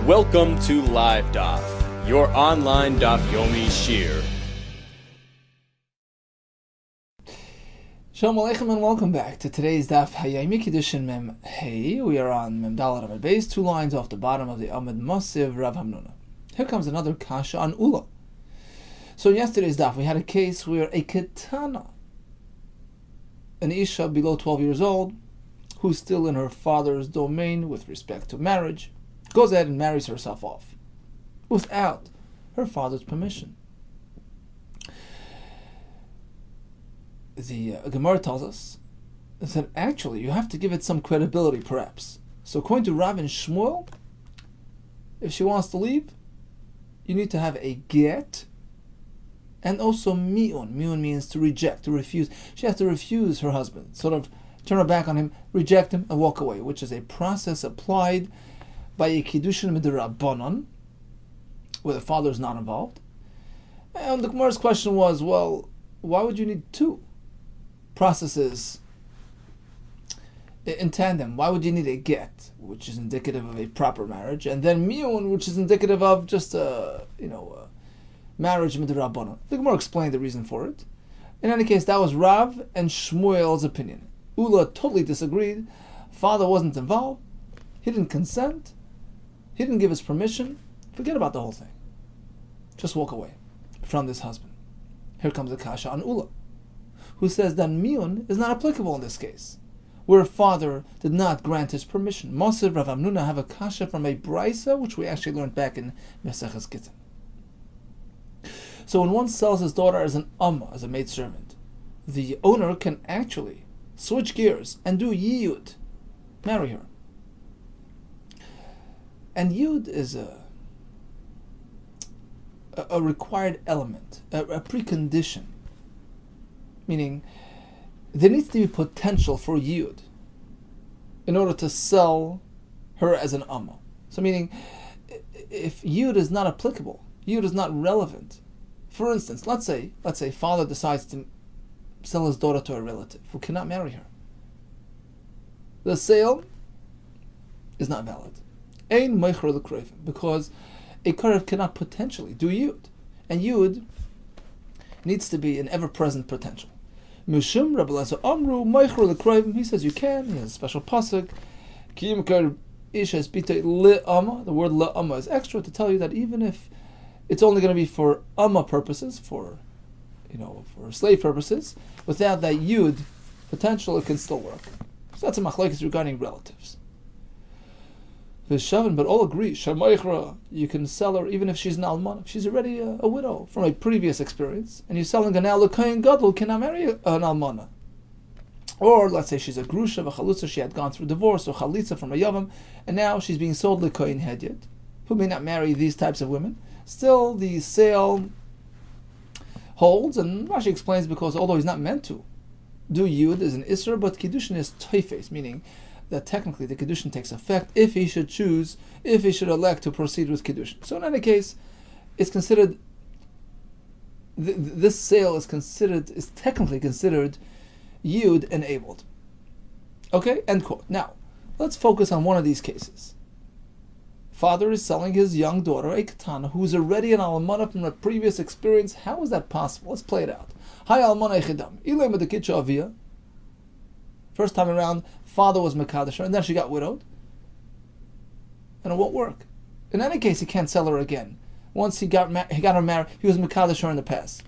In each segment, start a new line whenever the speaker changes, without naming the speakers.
Welcome to Live DAF, your online DAF Yomi Shir.
Shalom Aleichem and welcome back to today's DAF Hayaymi KIDDUSHIN Mem Hey. We are on Mem Dalet Amud Beis, 2 lines off the bottom of the Amud Masiv Rav Hamnuna. Here comes another kasha on Ula. So in yesterday's DAF we had a case where a ketana, an Isha below 12 years old, who's still in her father's domain with respect to marriage, goes ahead and marries herself off without her father's permission. The Gemara tells us that actually you have to give it some credibility, perhaps. So according to Rav and Shmuel, if she wants to leave, you need to have a get and also mi'un. Mi'un means to reject, to refuse. She has to refuse her husband, sort of turn her back on him, reject him, and walk away, which is a process applied by a KIDDUSHIN midrabanan, where the father is not involved. And the Gemara's question was, well, why would you need 2 processes in tandem? Why would you need a get, which is indicative of a proper marriage, and then mi'un, which is indicative of just a marriage midrabanan? The Gemara explained the reason for it. In any case, that was Rav and Shmuel's opinion. Ula totally disagreed. Father wasn't involved. He didn't consent. He didn't give his permission. Forget about the whole thing. Just walk away from this husband. Here comes the kasha on Ula, who says that mi'un is not applicable in this case, where father did not grant his permission. Masiv Rav Hamnuna have a kasha from a brisa, which we actually learned back in Maseches Gittin. So when one sells his daughter as an amma, as a maidservant, the owner can actually switch gears and do yiyud, marry her. And yiyud is a required element, a precondition. Meaning, there needs to be potential for yiyud in order to sell her as an amma. So meaning, if yiyud is not applicable, yiyud is not relevant. For instance, let's say father decides to sell his daughter to a relative who cannot marry her. The sale is not valid. Ein meicher l'kroivim, because a karev cannot potentially do yiyud, and yiyud needs to be an ever-present potential. Mishum Rabbi Yehuda Amru meicher l'kroivim. He says you can. He has a special pasuk. Ki im isha es bitay le'ama. The word le'ama is extra to tell you that even if it's only going to be for amma purposes, for slave purposes, without that yud potential, it can still work. So that's a machlokes regarding relatives. But all agree, you can sell her even if she's an almana. She's already a widow from a previous experience, and you're selling her now, l'kohen gadol cannot marry an almana. Or let's say she's a grusha, a chalutza, she had gone through divorce, or chalitza from a yavam, and now she's being sold l'kohen hedyet, who may not marry these types of women. Still, the sale holds, and Rashi explains because although he's not meant to do yud is an isser, but kiddushin is toifes, meaning that technically the kiddushin takes effect if he should elect to proceed with kiddushin. So in any case, it's considered, this sale is technically considered yud enabled. Okay, end quote. Now, let's focus on one of these cases. Father is selling his young daughter, a katana, who's already an almana from a previous experience. How is that possible? Let's play it out. Hi almana echidam. Ilay medekitcha avia. First time around, father was mekadosh her, and then she got widowed. And it won't work. In any case, he can't sell her again. Once he got her married, he was mekadosh her in the past.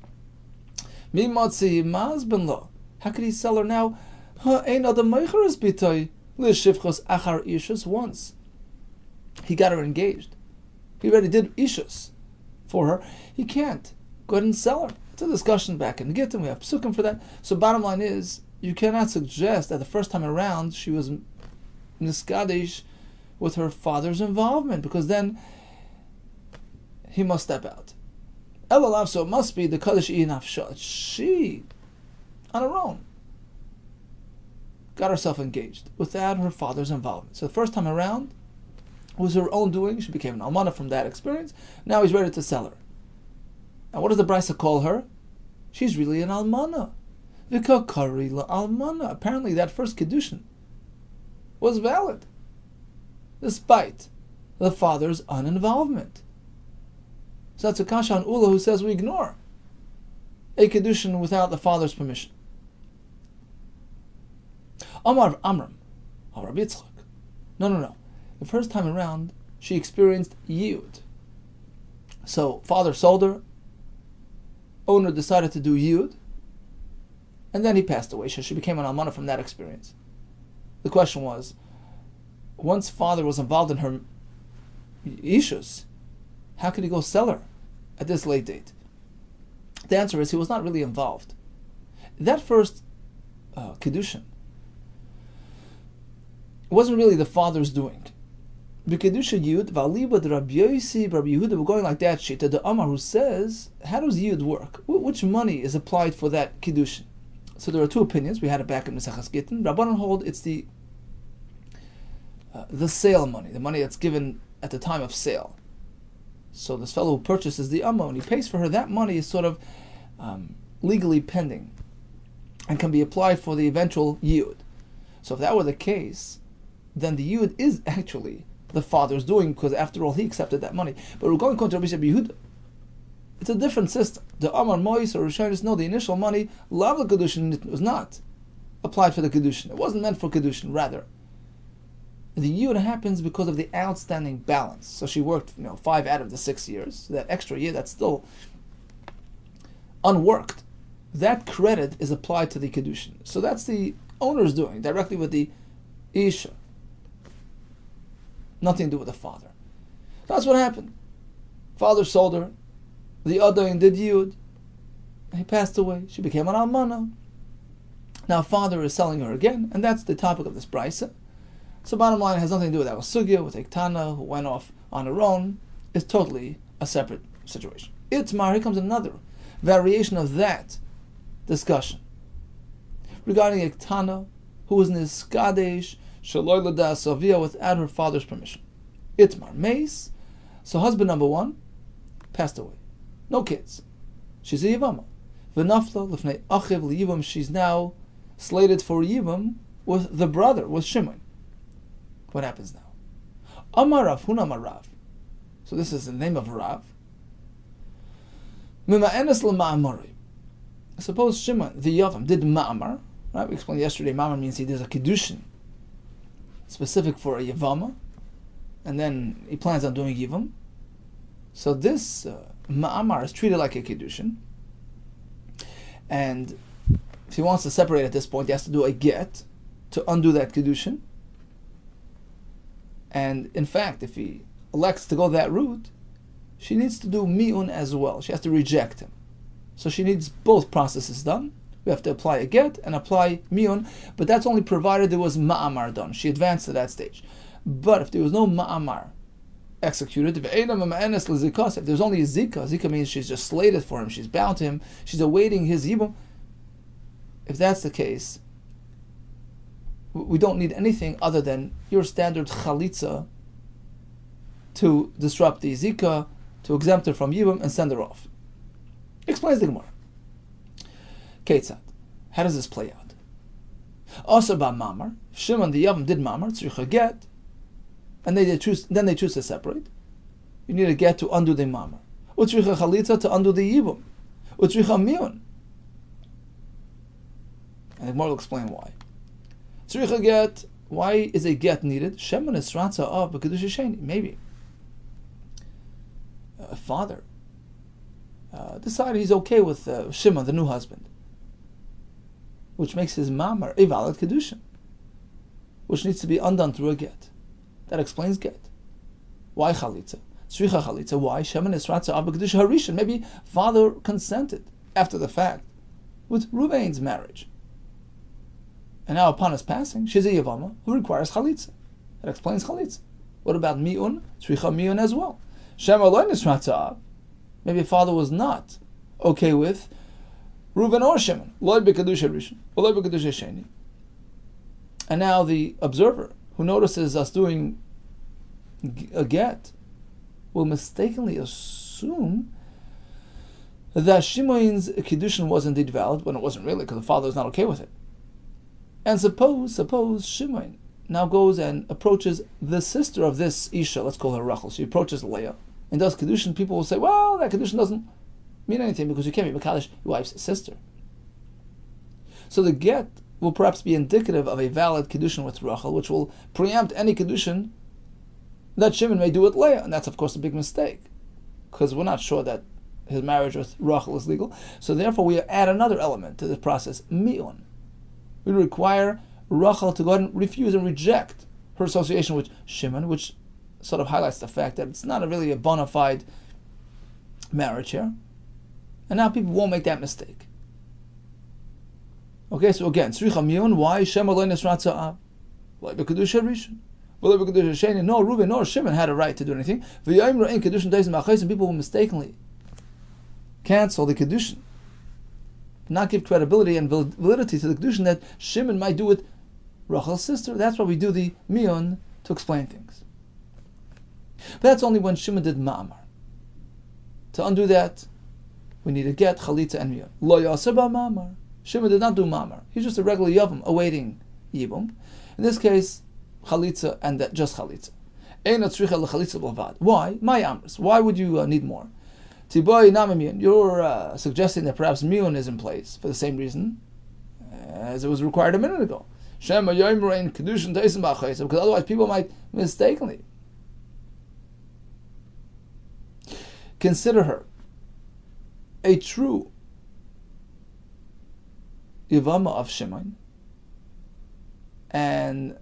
Mi matzi maz ben lo. How could he sell her now? Ein adam meicheres bitay l'shivchos achar ishus once. He got her engaged. He already did ishus for her. He can't go ahead and sell her. It's a discussion back in Gittin. We have psukim for that. So bottom line is, you cannot suggest that the first time around she was niskadish with her father's involvement, because then he must step out. Elalav, so it must be the kaddish inafsha. She, on her own, got herself engaged without her father's involvement. So the first time around, it was her own doing. She became an almana from that experience. Now he's ready to sell her. And what does the brisa call her? She's really an almana. V'kakari la'almana. Apparently that first kiddushin was valid, despite the father's uninvolvement. So that's a kasha on Ula who says we ignore a Kiddushin without the father's permission. Amar Amram, Rabbi Yitzchak. No. The first time around, she experienced Yud. So, father sold her, owner decided to do Yud, and then he passed away. So she became an almana from that experience. The question was, once father was involved in her issues, how could he go sell her at this late date? The answer is he was not really involved. That first Kiddushin wasn't really the father's doing. The Kiddushin Yud, Valiba the Rabbi Yehuda were going like that shita, the Amar who says, how does Yud work? Which money is applied for that Kiddushin? So there are two opinions. We had it back in Mesechas Gittin. Rabbanan hold it's the sale money, the money that's given at the time of sale. So this fellow who purchases the Amma and he pays for her, that money is sort of legally pending and can be applied for the eventual Yud. So if that were the case, then the Yud is actually the father's doing, because after all he accepted that money. But we're going to Rabbi Yehuda. It's a different system. The Amar Mois or Rishonis know the initial money, Lav the Kiddushin, was not applied for the Kiddushin. It wasn't meant for Kiddushin, rather. The Yud happens because of the outstanding balance. So she worked 5 out of the 6 years. So that extra year that's still unworked, that credit is applied to the Kiddushin. So that's the owner's doing, directly with the Isha. Nothing to do with the father. That's what happened. Father sold her. The Adain did Yud. He passed away. She became an almana. Now father is selling her again, and that's the topic of this brisa. So bottom line, it has nothing to do with that. Sugya with Ektana, who went off on her own. It's totally a separate situation. Itmar, here comes another variation of that discussion. Regarding Ektana, who was Niskadesh, Shaloi Lada Savia, without her father's permission. Itmar, Mace. So husband number 1 passed away. No kids. She's a Yivama. V'nafla l'fnei achiv l'yivam. She's now slated for Yivam with the brother, with Shimon. What happens now? Amar Rav Huna Amar Rav. So this is the name of Rav. Mima'enes l'ma'amari. Suppose Shimon, the Yavam, did ma'amar. Right? We explained yesterday, ma'amar means he does a kiddushin specific for a Yavama, and then he plans on doing Yivam. So this ma'amar is treated like a kiddushin, and if he wants to separate at this point, he has to do a get to undo that kiddushin. And in fact, if he elects to go that route, she needs to do mi'un as well. She has to reject him. So she needs both processes done. We have to apply a get and apply mi'un, but that's only provided there was ma'amar done. She advanced to that stage. But if there was no ma'amar executed, if there's only a zika means she's just slated for him, she's bound to him, she's awaiting his yibum. If that's the case, we don't need anything other than your standard chalitza to disrupt the zika, to exempt her from yibum and send her off. Explains the Gemara. Ketzad. How does this play out? Also about mamar, Shimon the Yavam did mamar, tzricha get, and then they choose to separate. You need a get to undo the mamar. Utzricha chalitza to undo the yibum. Utzricha miyun. And the Gemara will explain why. Tzricha get. Why is a get needed? Shemon is ratza of b'kedushin. Maybe a father decided he's okay with Shimon, the new husband, which makes his mamar a valid kiddushin, which needs to be undone through a get. That explains get. Why chalitza? Tzricha chalitza. Why? Shemon is ratza av b'kedusha harishan. Maybe father consented after the fact with Reuven's marriage, and now upon his passing, she's a yavama who requires chalitza. That explains chalitza. What about mi'un? Tzricha mi'un as well. Shemon lo is ratza av. Maybe father was not okay with Reuven or Shimon. Loy b'kedusha rishon, or loy b'kedusha sheni. And now the observer who notices us doing a get will mistakenly assume that Shimon's kiddushin was indeed valid when it wasn't really, because the father is not okay with it. And suppose Shimon now goes and approaches the sister of this Isha, let's call her Rachel. She approaches Leah and does Kiddushin. People will say, well, that Kiddushin doesn't mean anything because you can't be Mekadesh your wife's sister. So the get will perhaps be indicative of a valid Kiddushin with Rachel, which will preempt any Kiddushin that Shimon may do with Leah. And that's, of course, a big mistake because we're not sure that his marriage with Rachel is legal. So therefore, we add another element to the process, Mi'un. We require Rachel to go ahead and refuse and reject her association with Shimon, which sort of highlights the fact that it's not really a bona fide marriage here. And now people won't make that mistake. Okay, so again, Tzricha Mi'un, why? Shema lo nisratza av. Like the Kedusha Rishon. No, Reuben nor Shimon had a right to do anything. And people will mistakenly cancel the Kiddushin, not give credibility and validity to the Kiddushin that Shimon might do with Rachel's sister. That's why we do the Mi'un, to explain things. But that's only when Shimon did Ma'amar. To undo that, we need to get Chalitza and Mi'un. Lo Yaseh ba Ma'amar. Shimon did not do Ma'amar. He's just a regular Yavam awaiting Yibum. In this case, Chalitza and that just Chalitza. Eina tzricha l'chalitza b'lvad. Why? My Amris. Why would you need more? Tiboy nam Mi'un. You're suggesting that perhaps Mi'un is in place for the same reason as it was required a minute ago. Shema yoimrein kedushin teisim b'achayis. Because otherwise people might mistakenly consider her a true Yavama of Shimon, and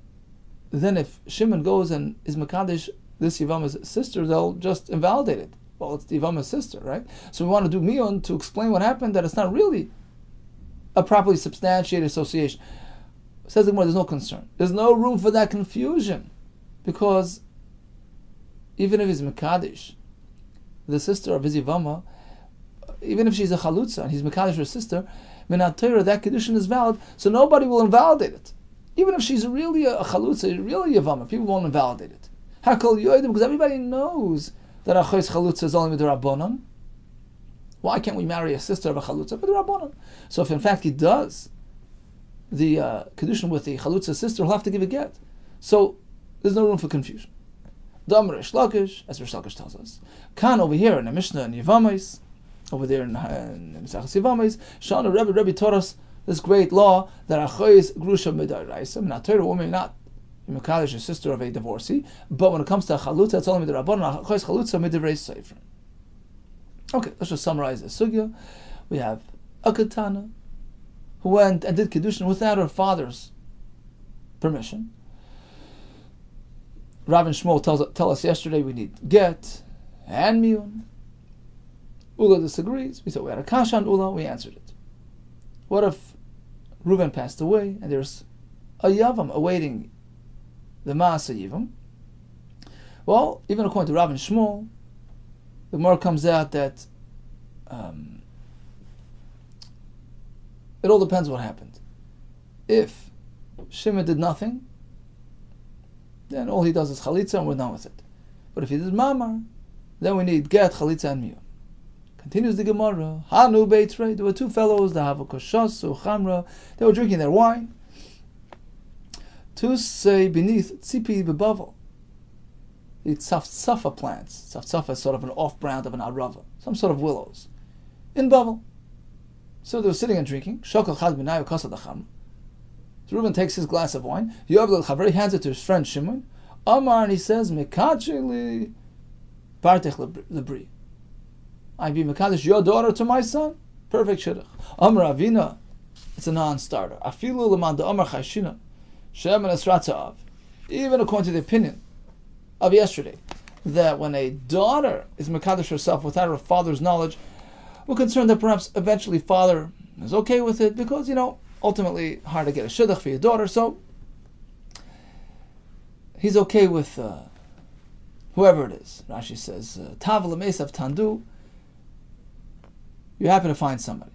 then if Shimon goes and is Mekadesh this Yavama's sister, they'll just invalidate it. Well, it's the Yavama's sister, right? So we want to do Mi'un to explain what happened, that it's not really a properly substantiated association. Says the Gemara, there's no concern. There's no room for that confusion, because even if he's Mekadesh, the sister of his Yavama, even if she's a Chalutza and he's Mekadesh her sister, Minat Torah, that Kiddushin is valid, so nobody will invalidate it. Even if she's really a Chalutza, really a Yavama, people won't invalidate it. Hakol Yoidim, because everybody knows that Achos Chalutza is only with the Rabbanon. Why can't we marry a sister of a Chalutza? With the Rabbanon. So if in fact he does the Kiddushin with the Chalutza sister, he'll have to give a get. So there's no room for confusion. Damar Rish Lakish, as Rish Lakish tells us. Kan over here in the Mishnah in Yevamos, over there in Mesachas Yevamos, Shana Rebbe taught us this great law that Achois Grusha Midaraisa, not Torah woman, not Mekadesh, a sister of a divorcee, but when it comes to Chalutza, it's only Midarabon, Achois Chalutza Midavrei Sefer. Okay, let's just summarize the sugya. We have a Katana who went and did Kiddushin without her father's permission. Rav and Shmuel tell us yesterday we need get and Mi'un. Ula disagrees. We said we had a kasha on Ula, we answered it. What if Reuven passed away and there's a Yavam awaiting the Maasa Yivam? Well, even according to Rav and Shmuel, the Gemara comes out that it all depends what happened. If Shimon did nothing, then all he does is Chalitza and we're done with it. But if he did Mamar, then we need Get, Chalitza, and Mi'un. Continues the Gemara. Hanu Beitrei. There were two fellows, the Havakoshasu, Chamra. They were drinking their wine. To say beneath Tzipi Bebavel. The Tzaftzava plants. Tzaftzava is sort of an off-brand of an Arava. Some sort of willows. In Bavel. So they were sitting and drinking. Shokal Chad B'nayu Kasa Dacham. So Reuben takes his glass of wine. Yoav L'Chaver, he hands it to his friend Shimon. Amar, and he says, Mekacheli Partech Lebri. I be Mekadesh, your daughter to my son. Perfect shidduch. Amar Avina, it's a non-starter. Afilu L'man da Amar Chayshina. Shem and Esratza. Even according to the opinion of yesterday, that when a daughter is Mekadesh herself without her father's knowledge, we're concerned that perhaps eventually father is okay with it, because, ultimately hard to get a shidduch for your daughter, so he's okay with whoever it is. Rashi says, Tav l'mesav tandu, you happen to find somebody.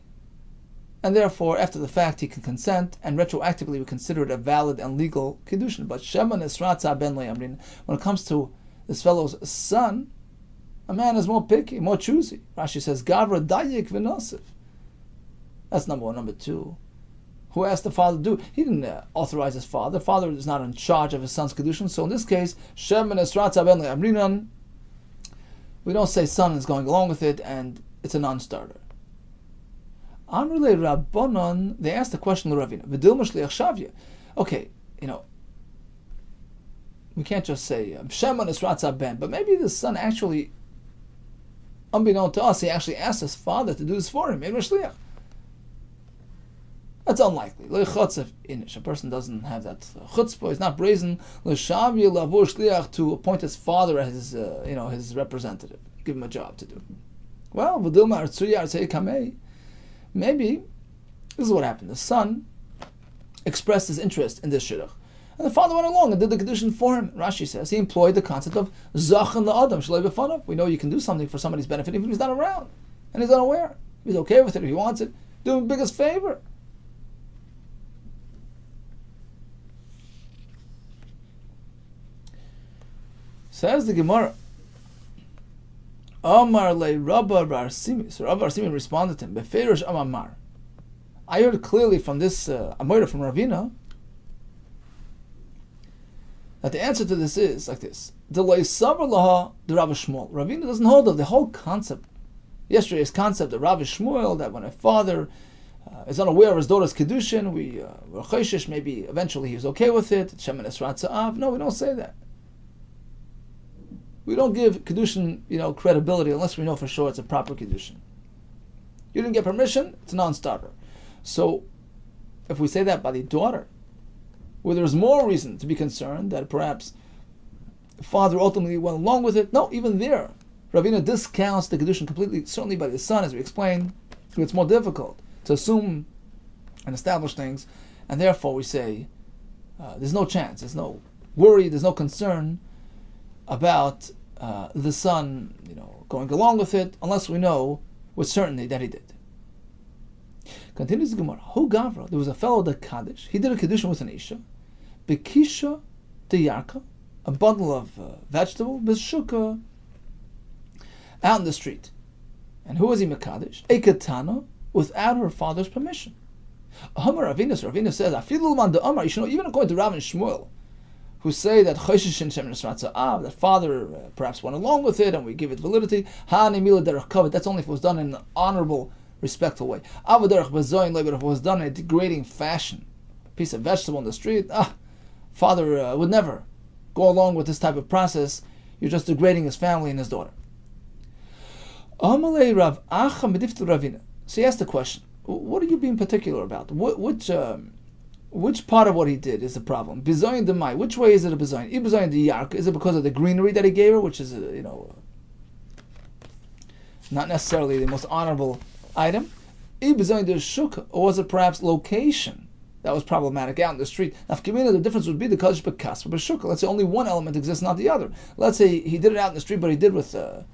And therefore, after the fact, he can consent, and retroactively we consider it a valid and legal kiddushin. But Shema Nisratza ben le'amrin, when it comes to this fellow's son, a man is more picky, more choosy. Rashi says, Gavra dayik v'nosif. That's number one. Number two, who asked the father to do. He didn't authorize his father. The father is not in charge of his son's Kiddushin. So in this case, Shem and Esratza ben Amrinan, we don't say son is going along with it, and it's a non-starter. Amrle Rabbanon, they asked the question to Ravina. V'dilma shliach shavya. Okay, we can't just say Shem and Esratza ben, but maybe the son actually, unbeknown to us, he actually asked his father to do this for him. Maybe shliach. That's unlikely. A person doesn't have that chutzpah. He's not brazen. To appoint his father as his representative, give him a job to do. Well, maybe this is what happened. The son expressed his interest in this shidduch, and the father went along and did the Kiddushin for him. Rashi says he employed the concept of zachan la'adam shalei b'fanav. We know you can do something for somebody's benefit even if he's not around and he's unaware. If he's okay with it, if he wants it, do him the biggest favor. Says the Gemara, Amar le Rabba Bar Simi. So Rabba Bar Simi responded to him, Beferish Amar. I heard clearly from this Amora from Ravina that the answer to this is like this. The Savar Laha the Rav Shmuel. Ravina doesn't hold of the whole concept. Yesterday's concept of Rav Shmuel, that when a father is unaware of his daughter's Kiddushin, we're chayshish, maybe eventually he was okay with it. Shem and Esrat Za'av. No, we don't say that. We don't give Kiddushin, credibility unless we know for sure it's a proper Kiddushin. You didn't get permission, it's a non-starter. So, if we say that by the daughter, where there's more reason to be concerned that perhaps the father ultimately went along with it, no, even there, Ravina discounts the Kiddushin completely, certainly by the son, as we explained. It's more difficult to assume and establish things, and therefore we say there's no chance, there's no worry, there's no concern about the son, going along with it, unless we know with certainty that he did. Continues the Gemara. Hu Gavra, there was a fellow that Kaddish. He did a Kiddushin with an Isha. Bekisha de Yarka, a bundle of vegetable, Beshuka, out in the street. And who was he Mekadesh? A Katana, without her father's permission. Ravina says, Afilu man de Amar, even according to Rav and Shmuel, who say that that father perhaps went along with it and we give it validity. That's only if it was done in an honorable, respectful way. But if it was done in a degrading fashion, a piece of vegetable in the street, father would never go along with this type of process. You're just degrading his family and his daughter. So he asked the question, what are you being particular about? Which part of what he did is the problem? Bizayin demai. Which way is it a bizayin? Bizayin de yark. Is it because of the greenery that he gave her, which is not necessarily the most honorable item? Bizayin de shuka, or was it perhaps location that was problematic out in the street? Now, the difference would be the kaddish bekas but shuka. Let's say only one element exists, not the other. Let's say he did it out in the street, but he did with a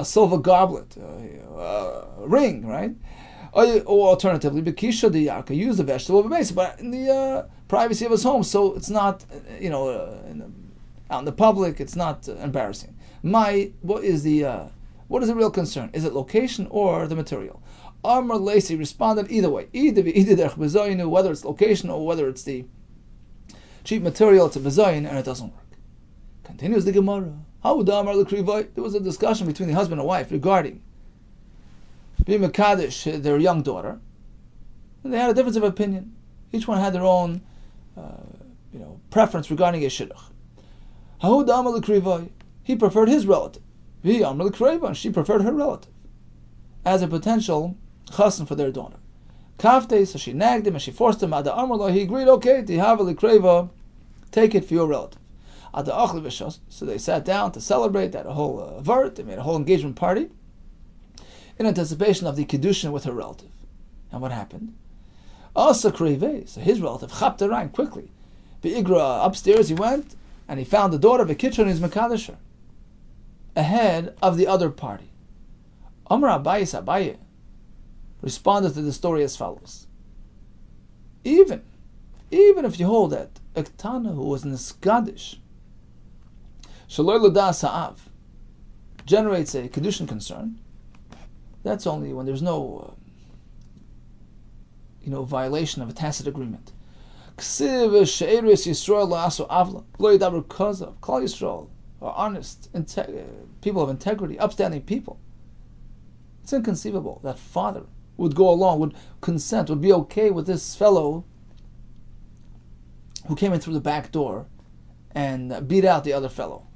silver goblet, a ring, right? Or alternatively, Bekisha de Yarka, use the vegetable base, but in the privacy of his home, so it's not, out in the public, it's not embarrassing. What is the real concern? Is it location or the material? Amr Lacey responded either way. Whether it's location or whether it's the cheap material, it's a bezayin and it doesn't work. Continues the Gemara. There was a discussion between the husband and wife regarding being Mekadesh, their young daughter, and they had a difference of opinion. Each one had their own, preference regarding a shidduch. He preferred his relative. And she preferred her relative as a potential chassan for their daughter. Kafte, so she nagged him and she forced him. He agreed, okay, take it for your relative. So they sat down to celebrate that whole vert. They made a whole engagement party in anticipation of the Kiddushin with her relative. And what happened? So his relative, Chaptarain, quickly. Upstairs he went, and he found the daughter of a kitchen his Mekadesher, ahead of the other party. Amar Abaye responded to the story as follows. Even if you hold that a Ketana who was in the Skadish, Shaloi L'das Ha'av, generates a Kiddushin concern, that's only when there's no violation of a tacit agreement. Klal Yisrael are honest, people of integrity, upstanding people. It's inconceivable that father would go along, would consent, would be okay with this fellow who came in through the back door and beat out the other fellow.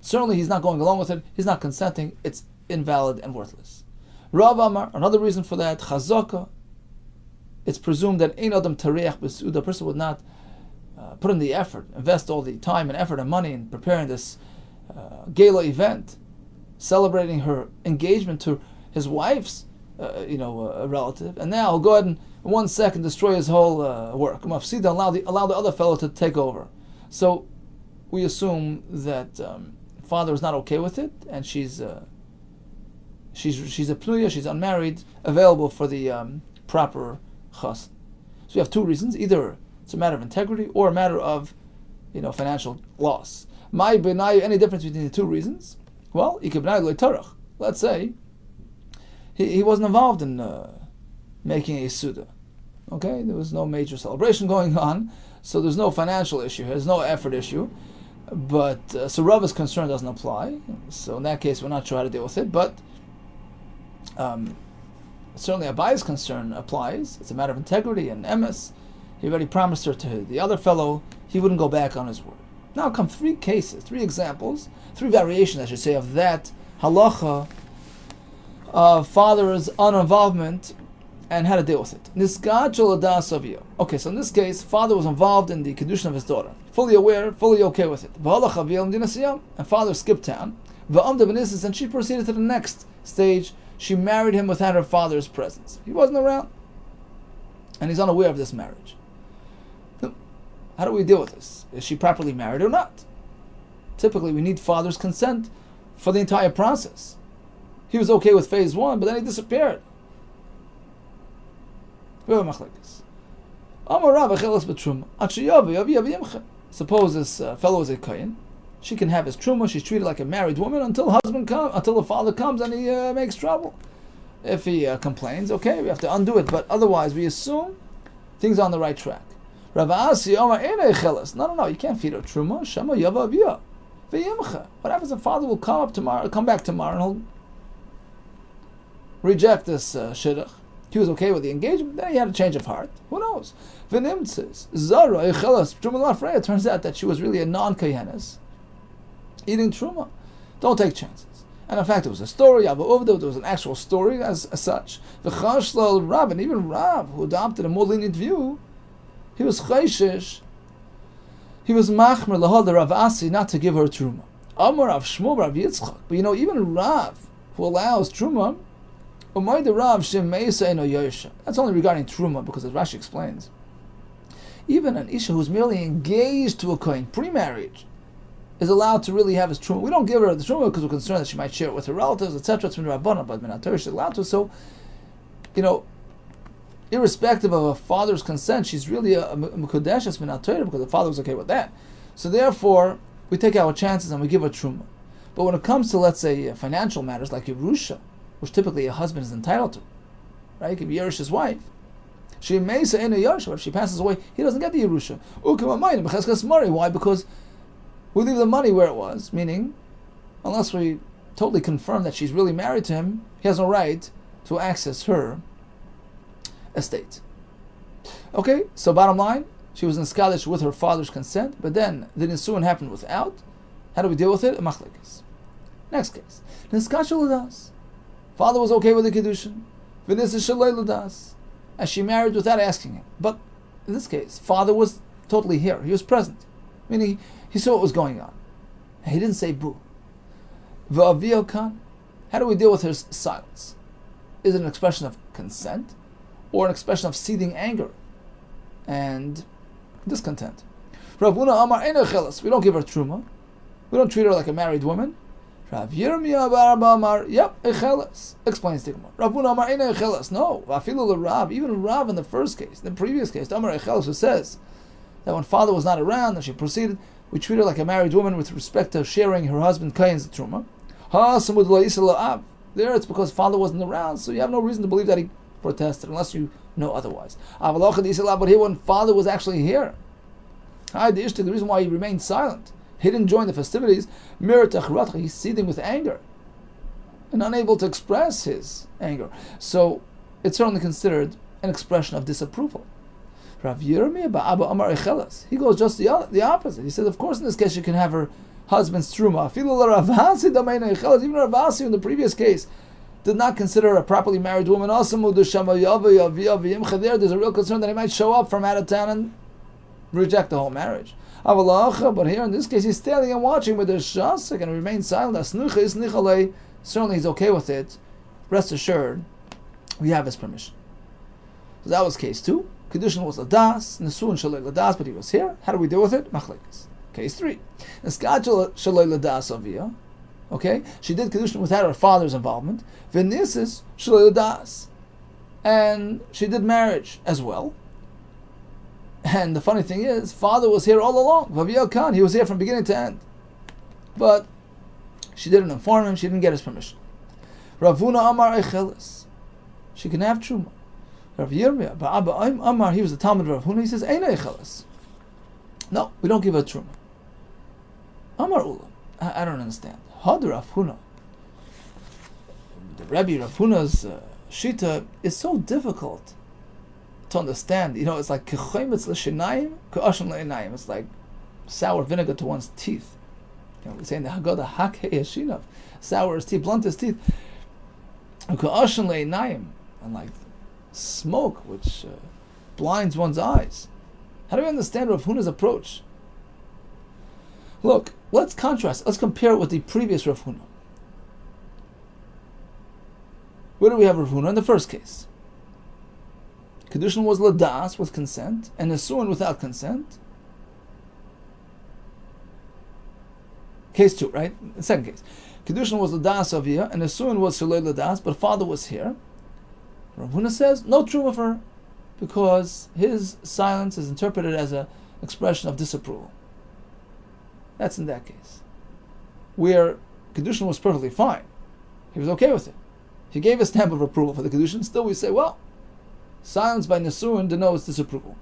Certainly he's not going along with it, he's not consenting, it's invalid and worthless. Rav Amar, another reason for that, Chazaka, it's presumed that Ein Adam Tareach B'Suda, a person would not put in the effort, invest all the time and effort and money in preparing this gala event, celebrating her engagement to his wife's relative, and now he'll go ahead and in 1 second destroy his whole work. Mafsida, allow the other fellow to take over. So we assume that father is not okay with it, and she's a pluya, she's unmarried, available for the proper chas. So we have two reasons: either it's a matter of integrity or a matter of financial loss. Any difference between the two reasons? Well, let's say he wasn't involved in making a suda. Okay, there was no major celebration going on, so there's no financial issue. There's no effort issue. But so Rava's concern doesn't apply. So in that case, we're not sure how to deal with it. But certainly Abayi's concern applies. It's a matter of integrity and emes. He already promised her to the other fellow. He wouldn't go back on his word. Now come three cases, three examples, three variations, I should say, of that halacha of father's uninvolvement and how to deal with it. Okay, so in this case, father was involved in the kiddushin of his daughter, fully aware, fully okay with it. And father skipped town, and she proceeded to the next stage. She married him without her father's presence. He wasn't around, and he's unaware of this marriage. How do we deal with this? Is she properly married or not? Typically, we need father's consent for the entire process. He was okay with phase one, but then he disappeared. We have a machlekes. Suppose this fellow is a kohen. She can have his truma. She's treated like a married woman until the father comes and he makes trouble. If he complains, okay, we have to undo it. But otherwise, we assume things are on the right track. Rav Asi Omar Einei Cheles. No, you can't feed her truma. Shema Yava Avia. V'yimcha. What happens if father will come back tomorrow, and he'll reject this shidduch? He was okay with the engagement, then he had a change of heart. Who knows? V'nimtzis Zara Cheles Truma Lafreya. It turns out that she was really a non-kohenes eating truma. Don't take chances. And in fact, it was a story. There was an actual story as such. V'chashlal Rav, and even Rav, who adopted a more lenient view, he was chayshish. He was machmer lahal the Rav Asi not to give her truma. Amar Rav Shmuel Rav Yitzchak. But even Rav, who allows truma, the Rav Shem Meisa eno Yosha. That's only regarding truma, because as Rashi explains, even an isha who's merely engaged to a kohen pre-marriage is allowed to really have his truma. We don't give her the truma because we're concerned that she might share it with her relatives, etc. It's min rabbanan, but min haTorah she's allowed to. So, irrespective of a father's consent, she's really a mekudeshes min haTorah because the father was okay with that. So therefore, we take our chances and we give her truma. But when it comes to, let's say, financial matters like Yerusha, which typically a husband is entitled to, right? He can be Yerush his wife. She may say in a Yerush, if she passes away, he doesn't get the Yerusha. Why? Because we leave the money where it was, meaning, unless we totally confirm that she's really married to him, he has no right to access her estate. Okay, so bottom line, she was in Skadish with her father's consent, but then the Nisuin happened without. How do we deal with it? A machlekes. Next case. Niskashuladas. Father was okay with the kiddushin. V'nisishaladas. As she married without asking him. But in this case, father was totally here. He was present. Meaning, he saw what was going on. And he didn't say boo. V'aviokan. How do we deal with her silence? Is it an expression of consent? Or an expression of seething anger and discontent? Rav Huna Amar Eino Cheles. We don't give her truma. We don't treat her like a married woman. Rav Yirmiyah bar Abba Amar, yep, Echeles. Explains the Gemara. Rav Huna Amar Eino Echeles. No, Vafilu Rav, even Rav in the first case, the previous case, Amar Echeles, who says that when father was not around and she proceeded, we treat her like a married woman with respect to sharing her husband Kain's truma. Ha Samud La'isa La'av. There it's because father wasn't around, so you have no reason to believe that he protested, unless you know otherwise. But here, when father was actually here, the reason why he remained silent, he didn't join the festivities. He's seething with anger and unable to express his anger. So it's certainly considered an expression of disapproval. Rav Yirmiyah ba'Abba Amar Echelas, he goes just the opposite. He says, of course, in this case, you can have her husband's truma. Even Rav Asi, in the previous case, did not consider a properly married woman. There's a real concern that he might show up from out of town and reject the whole marriage. But here, in this case, he's standing and watching with his shasik and remains silent. Certainly, he's okay with it. Rest assured, we have his permission. So that was case 2. Kiddushin was ladas, nesuin shalei ladas, but he was here. How do we deal with it? Machlekes. Case 3. Neskat shalei ladas avia. Okay, she did kiddushin without her father's involvement. V'nisis shalei ladas, and she did marriage as well. And the funny thing is, father was here all along. Vaviyah Khan, he was here from beginning to end. But she didn't inform him, she didn't get his permission. Ravuna Amar Echelis, she can have truma. Rav Yirmiyah ba'Abba Amar, he was the Talmud of Rav Huna, he says, Eina Echelis. No, we don't give her truma. Amar Ula, I don't understand. Had Rav Huna, the Rabbi Rav Huna's shita is so difficult to understand. It's like it's like sour vinegar to one's teeth. We say in the Haggadah, sour his teeth, blunt his teeth. And like smoke, which blinds one's eyes. How do we understand Rav Huna's approach? Look, let's contrast. Let's compare it with the previous Rav Huna. Where do we have Rav Huna in the first case? Kiddushin was ladas with consent, and nesuin without consent. Case 2, right? The second case. Kiddushin was ladas avia, and nesuin was shalei ladas, but father was here. Rav Huna says, no truma for her, because his silence is interpreted as an expression of disapproval. That's in that case. Where Kiddushin was perfectly fine. He was okay with it. He gave a stamp of approval for the Kiddushin. Still we say, well, silence by Nesuin denotes disapproval.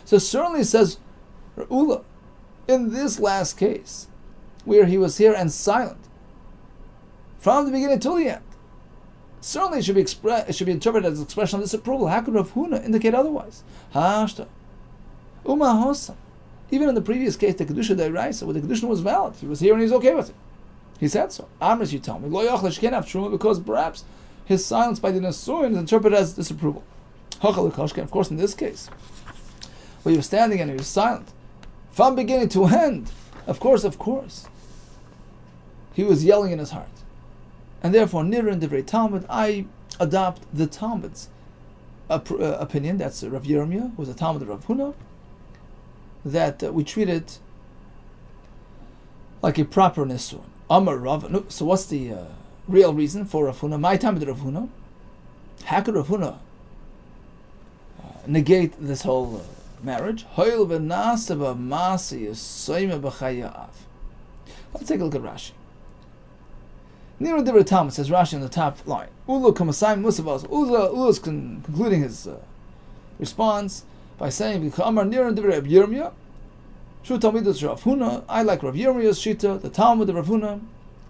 So certainly says Ula, in this last case, where he was here and silent, from the beginning till the end, certainly it should be interpreted as an expression of disapproval. How could Rav Huna indicate otherwise? Hashta. Uma Hosam. Even in the previous case, the Kedusha Deiraisa, where the Kedusha was valid, he was here and he's okay with it. He said so. Amris, you tell me, Lo Yochel, she can't have Truma because perhaps his silence by the Nesuin is interpreted as disapproval. Of course, in this case, where he was standing and he was silent, from beginning to end, of course, he was yelling in his heart. And therefore, Nira and Divrei Talmud, I adopt the Talmud's opinion, that's Rav Yirmiyah, who was a Talmud of Rav Huna, that we treat it like a proper Nesuin. Amar Rav. So what's the real reason for Rav Huna? My Talmud Rav Huna. How could Rav Huna negate this whole marriage? Let's take a look at Rashi. Nira Divrei Talmud, says Rashi on the top line. Ulu kamasayim musavos. Ulu is concluding his response by saying, Amar Nira Divrei Rav Yirmiyah. Shu Talmidus Rav Huna. I like Rav Yirmiyah's shita, the Talmud of Rav Huna,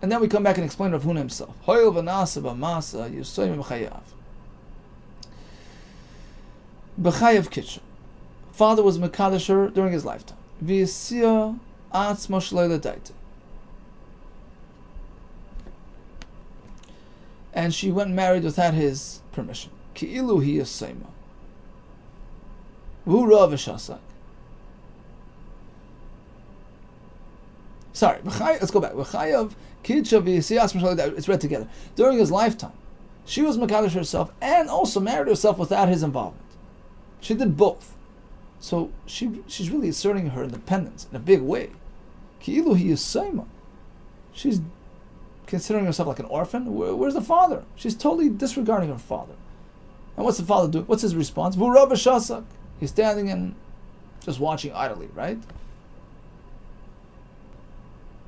and then we come back and explain Rav Huna himself. Hoyel v'nasa b'masa yisoyim b'chayav. B'chayav kitchen. Father was Mekadesher during his lifetime. V'yisiyah atzma shlei l'daita. And she went married without his permission. Ki'ilu hi yisayma. V'hu ra v'shasak. Sorry, let's go back. It's read together. During his lifetime, she was Mekadosh herself and also married herself without his involvement. She did both. So she's really asserting her independence in a big way. Ki'ilu hi yisayma. She's considering herself like an orphan. Where's the father? She's totally disregarding her father. And what's the father doing? What's his response? V'hu v'shasak. He's standing and just watching idly, right?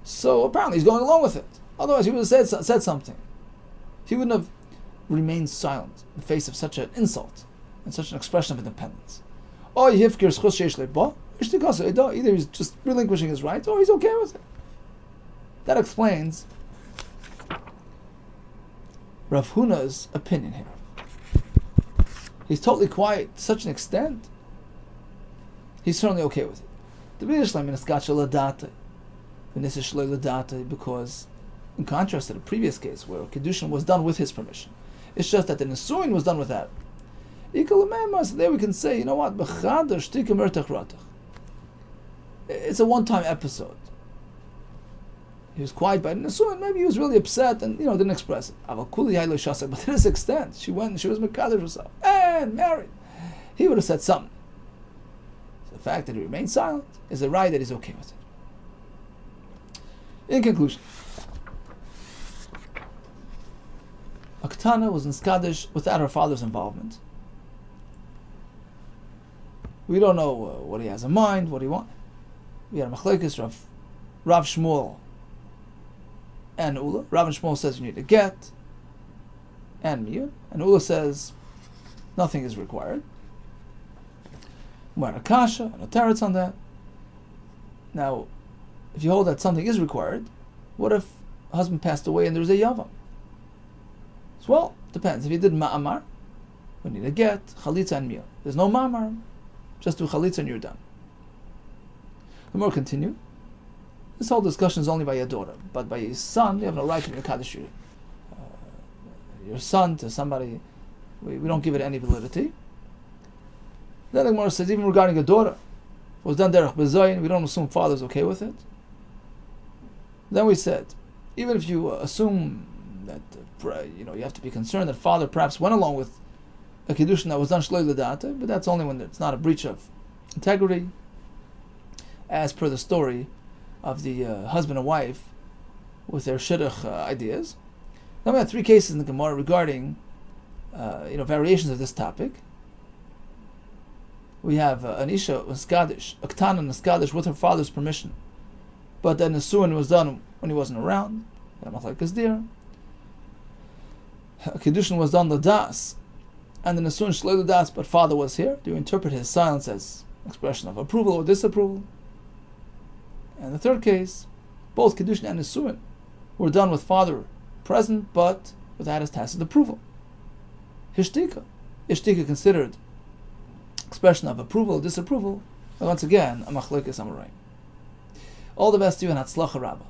So apparently he's going along with it. Otherwise he would have said something. He wouldn't have remain silent in the face of such an insult and such an expression of independence? Either he's just relinquishing his rights, or he's okay with it. That explains Rav Huna's opinion here. He's totally quiet to such an extent. He's certainly okay with it. Because, in contrast to the previous case where Kiddushin was done with his permission, it's just that the Nesuin was done without. So there we can say, you know what? It's a one-time episode. He was quiet by the Nesuin. Maybe he was really upset and didn't express it. But to this extent, she went and she was Mekadesh herself and married. He would have said something. So the fact that he remained silent is a right that he's okay with it. In conclusion, Aktana was in Skadish without her father's involvement. We don't know what he has in mind, what he wants. We had a machlekes, Rav Shmuel and Ula. Rav and Shmuel says you need a get and miyun, and Ula says nothing is required. We had a kasha and a teretz on that. Now, if you hold that something is required, what if a husband passed away and there's a yavam? So, well, depends. If you did ma'amar, we need a get, chalitza and miyun. There's no ma'amar, just do chalitza and you're done. The more continue. This whole discussion is only by your daughter, but by your son, you have no right to your kaddish. Your son to somebody, we don't give it any validity. Then the Gemara says, even regarding a daughter, it was done derech bezayin, we don't assume father's okay with it. Then we said, even if you assume that you have to be concerned that father perhaps went along with a kiddushin that was done shloi l'data, but that's only when it's not a breach of integrity, as per the story of the husband and wife with their shidduch ideas. Then we have 3 cases in the Gemara regarding variations of this topic. We have an Isha Skadish, a Ktana Skadish with her father's permission, but then the Nesuin was done when he wasn't around. A Kiddushin was done Ladas, and the Nesuin Shloi Ladas, but father was here. Do you interpret his silence as expression of approval or disapproval? And the third case, both Kiddushin and Nesuin were done with father present, but without his tacit approval. Hishtika considered expression of approval or disapproval, but once again, a machlokes amoraim. All the best to you and Hatzlacha Rabbah.